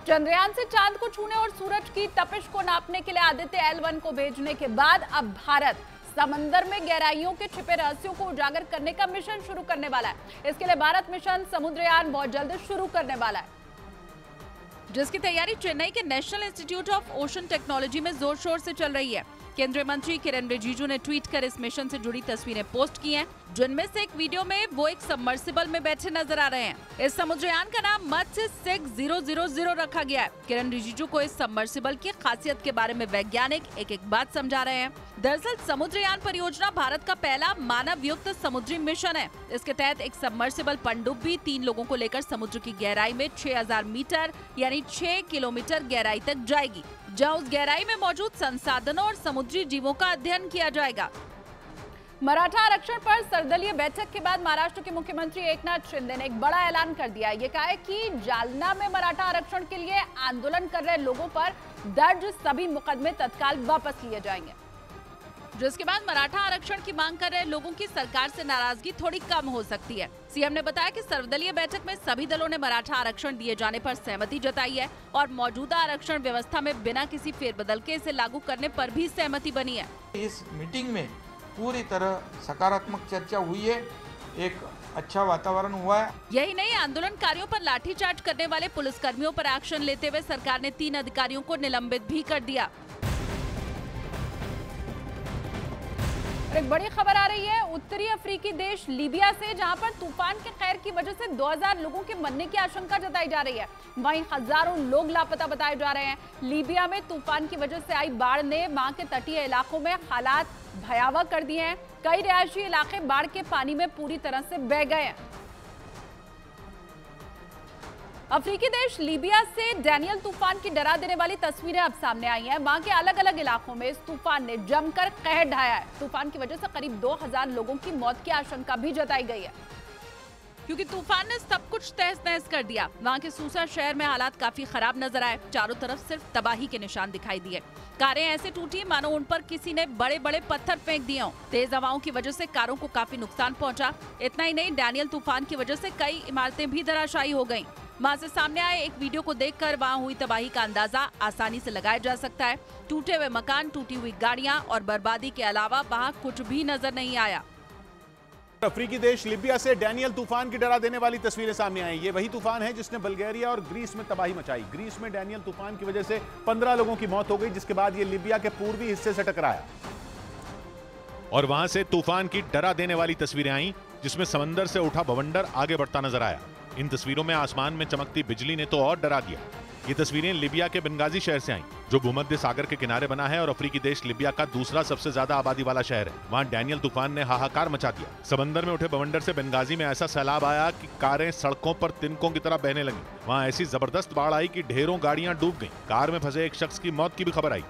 चंद्रयान से चांद को छूने और सूरज की तपिश को नापने के लिए आदित्य L1 को भेजने के बाद अब भारत समंदर में गहराइयों के छिपे रहस्यों को उजागर करने का मिशन शुरू करने वाला है। इसके लिए भारत मिशन समुद्रयान बहुत जल्द शुरू करने वाला है, जिसकी तैयारी चेन्नई के national institute of ocean technology में जोर शोर से चल रही है। केंद्रीय मंत्री किरेन रिजिजू ने ट्वीट कर इस मिशन से जुड़ी तस्वीरें पोस्ट की हैं, जिनमें से एक वीडियो में वो एक सबमर्सिबल में बैठे नजर आ रहे हैं। इस समुद्रयान का नाम मत्स्य 6000 रखा गया है। किरेन रिजिजू को इस सबमर्सिबल की खासियत के बारे में वैज्ञानिक एक एक बात समझा रहे हैं। दरअसल समुद्रयान परियोजना भारत का पहला मानव युक्त समुद्री मिशन है। इसके तहत एक सबमर्सिबल पनडुब्बी 3 लोगों को लेकर समुद्र की गहराई में 6000 मीटर यानी 6 किलोमीटर गहराई तक जाएगी, जहां उस गहराई में मौजूद संसाधनों और समुद्री जीवों का अध्ययन किया जाएगा। मराठा आरक्षण पर सर्वदलीय बैठक के बाद महाराष्ट्र के मुख्यमंत्री एकनाथ शिंदे ने एक बड़ा ऐलान कर दिया। ये कहा है कि जालना में मराठा आरक्षण के लिए आंदोलन कर रहे लोगों पर दर्ज सभी मुकदमे तत्काल वापस लिए जाएंगे, जिसके बाद मराठा आरक्षण की मांग कर रहे लोगों की सरकार से नाराजगी थोड़ी कम हो सकती है। सीएम ने बताया कि सर्वदलीय बैठक में सभी दलों ने मराठा आरक्षण दिए जाने पर सहमति जताई है और मौजूदा आरक्षण व्यवस्था में बिना किसी फेरबदल के इसे लागू करने पर भी सहमति बनी है। इस मीटिंग में पूरी तरह सकारात्मक चर्चा हुई है, एक अच्छा वातावरण हुआ है। यही नहीं, आंदोलनकारियों पर लाठीचार्ज करने वाले पुलिसकर्मियों पर एक्शन लेते हुए सरकार ने 3 अधिकारियों को निलंबित भी कर दिया। एक बड़ी खबर आ रही है उत्तरी अफ्रीकी देश लीबिया से, जहां पर तूफान के कहर की वजह से 2000 लोगों के मरने की आशंका जताई जा रही है। वहीं हजारों लोग लापता बताए जा रहे हैं। लीबिया में तूफान की वजह से आई बाढ़ ने वहां के तटीय इलाकों में हालात भयावह कर दिए हैं। कई रिहायशी इलाके बाढ़ के पानी में पूरी तरह से बह गए हैं। अफ्रीकी देश लीबिया से डैनियल तूफान की डरा देने वाली तस्वीरें अब सामने आई हैं। वहां के अलग अलग इलाकों में इस तूफान ने जमकर कहर ढाया है। तूफान की वजह से करीब 2000 लोगों की मौत की आशंका भी जताई गई है, क्योंकि तूफान ने सब कुछ तहस नहस कर दिया। वहां के सूसा शहर में हालात काफी खराब नजर आए। चारों तरफ सिर्फ तबाही के निशान दिखाई दिए। कारें ऐसे टूटी मानो उन पर किसी ने बड़े बड़े पत्थर फेंक दिए हों। तेज हवाओं की वजह से कारों को काफी नुकसान पहुंचा। इतना ही नहीं, डैनियल तूफान की वजह से कई इमारतें भी धराशायी हो गयी। वहां से सामने आए एक वीडियो को देखकर वहां हुई तबाही का अंदाजा आसानी से लगाया जा सकता है। टूटे हुए मकान, टूटी हुई गाड़ियां और बर्बादी के अलावा वहां कुछ भी नजर नहीं आया। अफ्रीकी देश लीबिया से डैनियल तूफान की डरा देने वाली तस्वीरें सामने आई। ये वही तूफान है जिसने बल्गेरिया और ग्रीस में तबाही मचाई। ग्रीस में डैनियल तूफान की वजह से 15 लोगों की मौत हो गई, जिसके बाद ये लीबिया के पूर्वी हिस्से से टकराया और वहां से तूफान की डरा देने वाली तस्वीरें आई, जिसमें समंदर से उठा बवंडर आगे बढ़ता नजर आया। इन तस्वीरों में आसमान में चमकती बिजली ने तो और डरा दिया। ये तस्वीरें लीबिया के बेंगाजी शहर से आई, जो भूमध्य सागर के किनारे बना है और अफ्रीकी देश लीबिया का दूसरा सबसे ज्यादा आबादी वाला शहर है। वहां डैनियल तूफान ने हाहाकार मचा दिया। समंदर में उठे बवंडर से बेंगाजी में ऐसा सैलाब आया कि कारें सड़कों पर तिनकों की तरह बहने लगी। वहां ऐसी जबरदस्त बाढ़ आई कि ढेरों गाड़ियां डूब गईं। कार में फंसे एक शख्स की मौत की भी खबर आई।